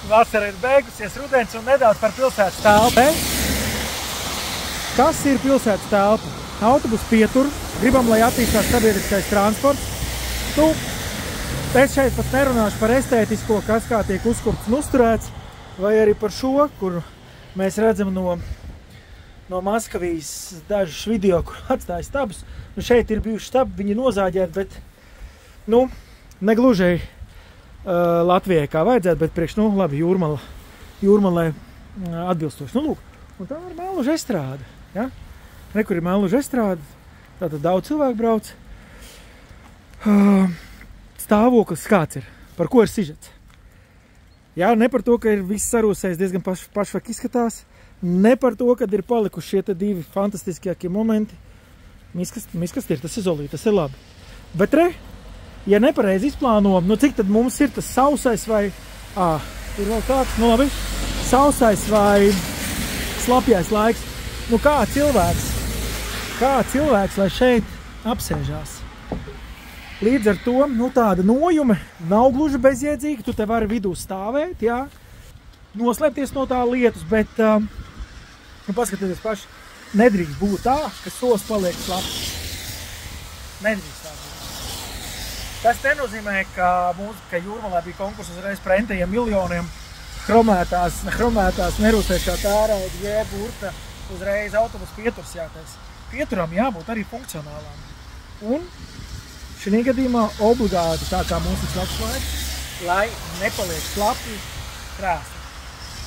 Vasara ir beigusies, rudens un nedaudz par pilsētas telpu. Kas ir pilsētas telpa? Autobus pietur, gribam, lai attīstās sabiedriskais transports. Nu, es šeit pat nerunāšu par estētisko, kas kā tiek uzkurts un uzturēts, vai arī par šo, kur mēs redzam no Maskavijas dažus video, kur atstāja stabus. Nu, šeit ir bijuši stabi, viņi nozāģēti, bet, nu, negluži Latvijai kā vajadzētu, bet priekš, nu, labi, jūrmalai atbilstoši. Nu, lūk, un tā ir Melluža estrāde, ja? Rekur ir Melluža estrāde, tātad daudz cilvēku brauc. Stāvoklis kāds ir, par ko ir sižets? Jā, ne par to, ka ir viss sarūsējis diezgan pašvak izskatās, ne par to, kad ir palikuši šie te divi fantastiskākie momenti. Miskas ir, tas izolīt, tas ir labi. Bet ja nepareizi izplāno, nu cik tad mums ir tas sausais vai, ir vēl kāds, nu labi, sausais vai slapjais laiks. Nu kā cilvēks, lai šeit apsēžās? Līdz ar to, nu tāda nojume nav gluži bezjēdzīga, tu te vari vidū stāvēt, jā, noslēpties no tā lietus, bet, nu paskatieties paši, nedrīkst būt tā, ka sols paliek slapjs. Nedrīkst tā būt. Tas nenozīmē, ka Jūrmalā bija konkurss uzreiz par entajiem miljoniem chromētās nerūsēšā tērauda jēburta uzreiz autobus pieturs jātais. Pieturam jābūt arī funkcionālām. Un šī gadījumā obligāti tā kā mums ir slapjs laiks, lai nepaliek slapji krēsli.